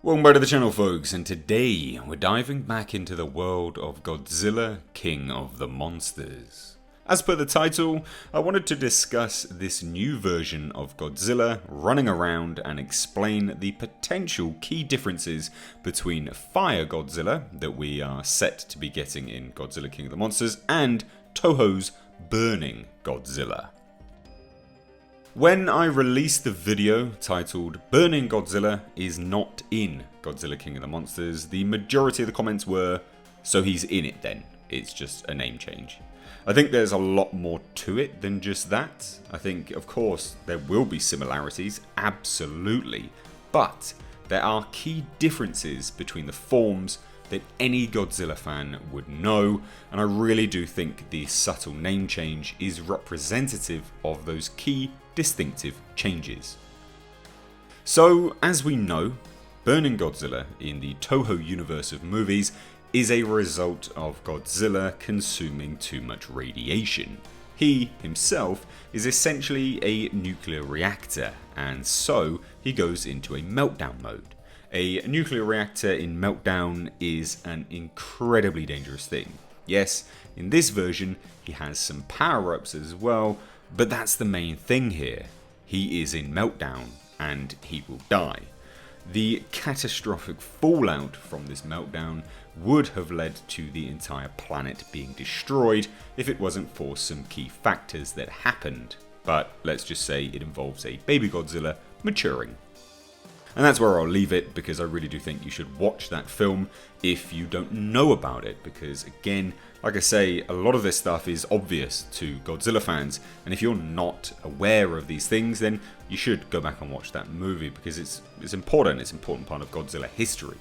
Welcome back to the channel, folks, and today we're diving back into the world of Godzilla, King of the Monsters. As per the title, I wanted to discuss this new version of Godzilla running around and explain the potential key differences between Fire Godzilla that we are set to be getting in Godzilla, King of the Monsters and Toho's Burning Godzilla. When I released the video titled Burning Godzilla is not in Godzilla King of the Monsters, the majority of the comments were, so he's in it then, it's just a name change. I think there's a lot more to it than just that. I think, of course, there will be similarities, absolutely, but there are key differences between the forms that any Godzilla fan would know, and I really do think the subtle name change is representative of those key distinctive changes. So, as we know, Burning Godzilla in the Toho universe of movies is a result of Godzilla consuming too much radiation. He himself is essentially a nuclear reactor, and so he goes into a meltdown mode. A nuclear reactor in meltdown is an incredibly dangerous thing. Yes, in this version he has some power-ups as well, but that's the main thing here. He is in meltdown and he will die. The catastrophic fallout from this meltdown would have led to the entire planet being destroyed if it wasn't for some key factors that happened. But let's just say it involves a baby Godzilla maturing. And that's where I'll leave it, because I really do think you should watch that film if you don't know about it, because again, like I say, a lot of this stuff is obvious to Godzilla fans, and if you're not aware of these things, then you should go back and watch that movie, because it's important. It's an important part of Godzilla history.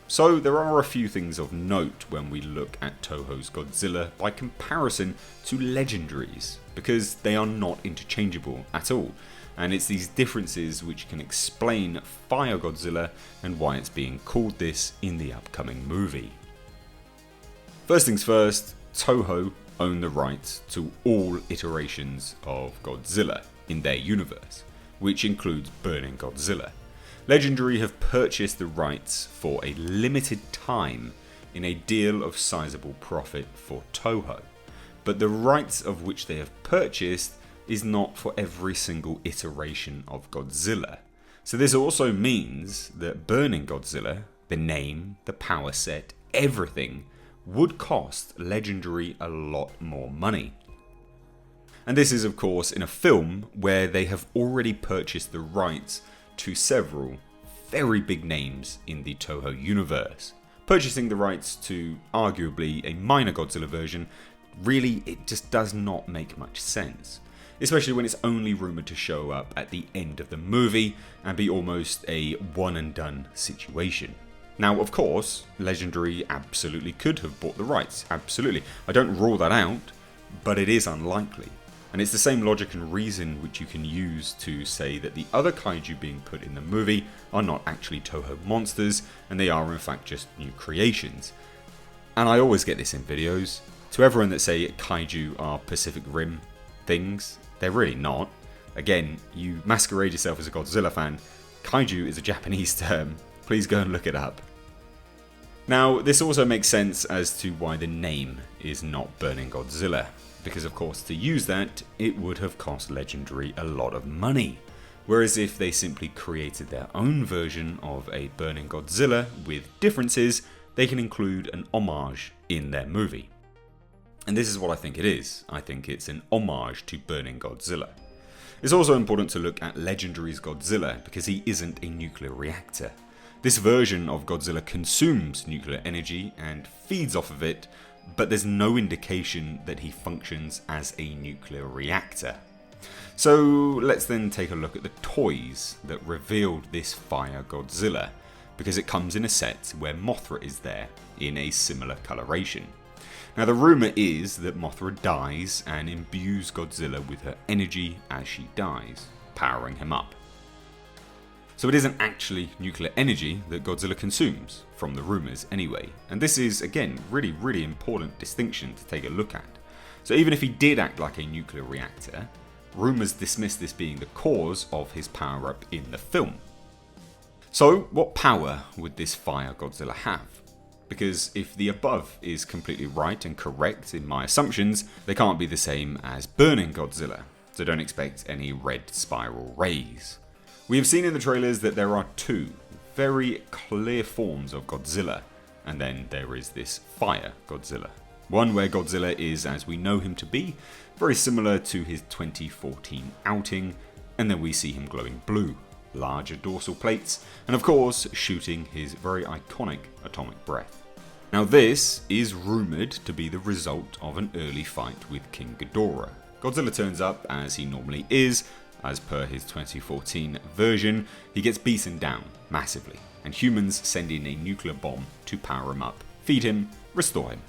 So there are a few things of note when we look at Toho's Godzilla by comparison to legendaries, because they are not interchangeable at all. And it's these differences which can explain Fire Godzilla and why it's being called this in the upcoming movie. First things first, Toho own the rights to all iterations of Godzilla in their universe, which includes Burning Godzilla. Legendary have purchased the rights for a limited time in a deal of sizable profit for Toho, but the rights of which they have purchased is not for every single iteration of Godzilla. So this also means that Burning Godzilla, the name, the power set, everything, would cost Legendary a lot more money. And this is of course in a film where they have already purchased the rights to several very big names in the Toho universe. Purchasing the rights to arguably a minor Godzilla version, really it just does not make much sense. Especially when it's only rumoured to show up at the end of the movie and be almost a one and done situation. Now, of course, Legendary absolutely could have bought the rights, absolutely. I don't rule that out, but it is unlikely. And it's the same logic and reason which you can use to say that the other kaiju being put in the movie are not actually Toho monsters, and they are in fact just new creations. And I always get this in videos. To everyone that say kaiju are Pacific Rim things, they're really not. Again, you masquerade yourself as a Godzilla fan. Kaiju is a Japanese term. Please go and look it up. Now, this also makes sense as to why the name is not Burning Godzilla, because of course to use that, it would have cost Legendary a lot of money. Whereas if they simply created their own version of a Burning Godzilla with differences, they can include an homage in their movie. And this is what I think it is. I think it's an homage to Burning Godzilla. It's also important to look at Legendary's Godzilla because he isn't a nuclear reactor. This version of Godzilla consumes nuclear energy and feeds off of it, but there's no indication that he functions as a nuclear reactor. So let's then take a look at the toys that revealed this Fire Godzilla, because it comes in a set where Mothra is there in a similar coloration. Now the rumour is that Mothra dies and imbues Godzilla with her energy as she dies, powering him up. So it isn't actually nuclear energy that Godzilla consumes, from the rumours anyway, and this is again really important distinction to take a look at. So even if he did act like a nuclear reactor, rumours dismiss this being the cause of his power up in the film. So what power would this Fire Godzilla have? Because if the above is completely right and correct in my assumptions, they can't be the same as Burning Godzilla, so don't expect any red spiral rays. We have seen in the trailers that there are two very clear forms of Godzilla, and then there is this Fire Godzilla. One where Godzilla is, as we know him to be, very similar to his 2014 outing, and then we see him glowing blue, larger dorsal plates, and of course shooting his very iconic atomic breath. Now this is rumoured to be the result of an early fight with King Ghidorah. Godzilla turns up as he normally is. As per his 2014 version, he gets beaten down massively, and humans send in a nuclear bomb to power him up, feed him, restore him.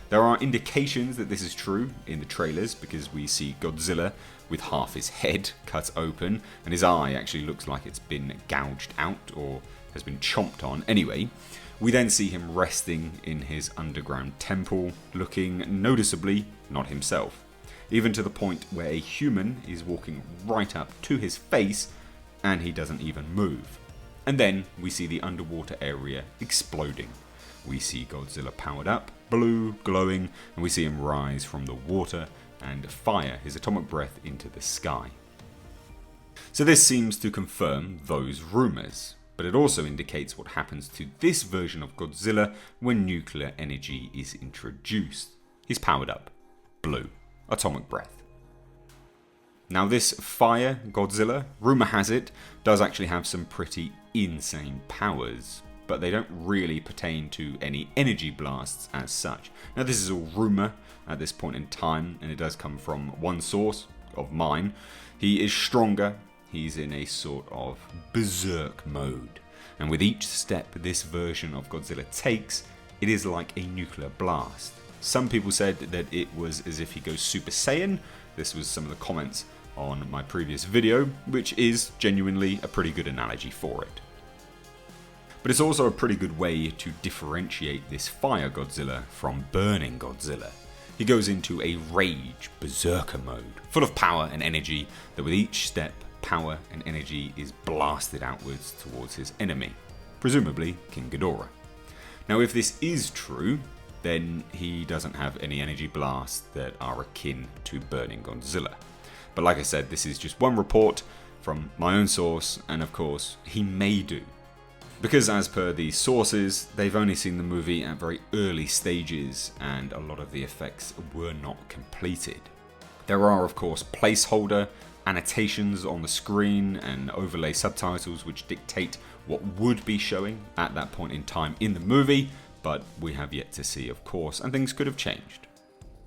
There are indications that this is true in the trailers because we see Godzilla with half his head cut open, and his eye actually looks like it's been gouged out or has been chomped on. Anyway, we then see him resting in his underground temple, looking noticeably not himself, even to the point where a human is walking right up to his face and he doesn't even move. And then we see the underwater area exploding. We see Godzilla powered up, blue, glowing, and we see him rise from the water and fire his atomic breath into the sky. So this seems to confirm those rumours, but it also indicates what happens to this version of Godzilla when nuclear energy is introduced. He's powered up, blue, atomic breath. Now this Fire Godzilla, rumour has it, does actually have some pretty insane powers, but they don't really pertain to any energy blasts as such. Now this is all rumour at this point in time, and it does come from one source of mine. He is stronger, he's in a sort of berserk mode, and with each step this version of Godzilla takes, it is like a nuclear blast. Some people said that it was as if he goes Super Saiyan. This was some of the comments on my previous video, which is genuinely a pretty good analogy for it. But it's also a pretty good way to differentiate this Fire Godzilla from Burning Godzilla. He goes into a rage berserker mode, full of power and energy, that with each step, power and energy is blasted outwards towards his enemy, presumably King Ghidorah. Now if this is true, then he doesn't have any energy blasts that are akin to Burning Godzilla. But like I said, this is just one report from my own source, and of course, he may do. Because as per these sources, they've only seen the movie at very early stages, and a lot of the effects were not completed. There are of course placeholder annotations on the screen and overlay subtitles which dictate what would be showing at that point in time in the movie, but we have yet to see of course, and things could have changed.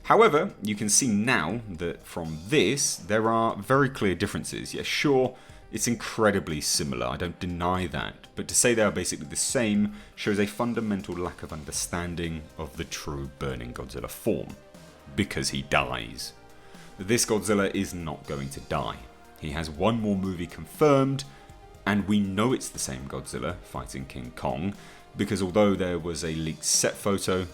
However, you can see now that from this, there are very clear differences. Yes, sure, it's incredibly similar, I don't deny that, but to say they are basically the same shows a fundamental lack of understanding of the true Burning Godzilla form, because he dies. This Godzilla is not going to die. He has one more movie confirmed, and we know it's the same Godzilla fighting King Kong, because although there was a leaked set photo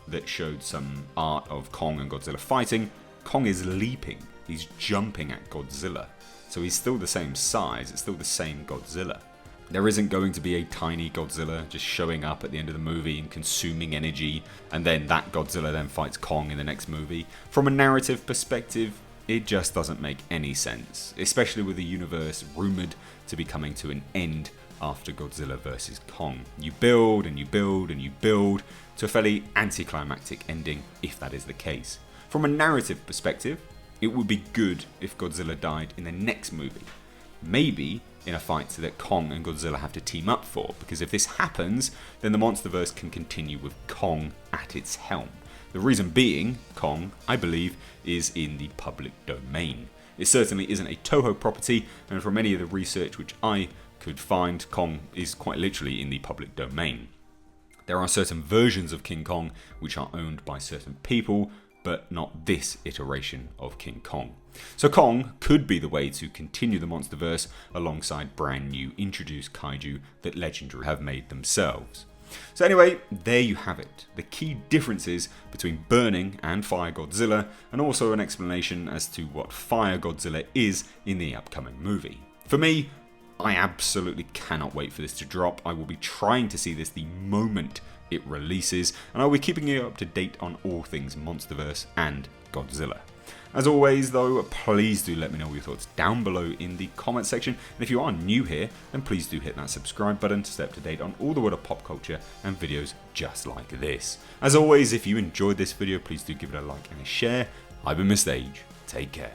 that showed some art of Kong and Godzilla fighting, Kong is leaping, he's jumping at Godzilla. So he's still the same size, it's still the same Godzilla. There isn't going to be a tiny Godzilla just showing up at the end of the movie and consuming energy, and then that Godzilla then fights Kong in the next movie. From a narrative perspective, it just doesn't make any sense, especially with the universe rumoured to be coming to an end after Godzilla vs. Kong. You build and you build and you build to a fairly anticlimactic ending, if that is the case. From a narrative perspective, it would be good if Godzilla died in the next movie. Maybe in a fight that Kong and Godzilla have to team up for, because if this happens, then the monsterverse can continue with Kong at its helm. The reason being, Kong, I believe, is in the public domain. It certainly isn't a Toho property, and from any of the research which I could find, Kong is quite literally in the public domain. There are certain versions of King Kong which are owned by certain people, but not this iteration of King Kong. So Kong could be the way to continue the monsterverse alongside brand new introduced kaiju that Legendary have made themselves. So anyway, there you have it. The key differences between Burning and Fire Godzilla, and also an explanation as to what Fire Godzilla is in the upcoming movie. For me, I absolutely cannot wait for this to drop. I will be trying to see this the moment it releases, and I'll be keeping you up to date on all things Monsterverse and Godzilla. As always though, please do let me know your thoughts down below in the comment section, and if you are new here, then please do hit that subscribe button to stay up to date on all the world of pop culture and videos just like this. As always, if you enjoyed this video, please do give it a like and a share. I've been Mr. Age, take care.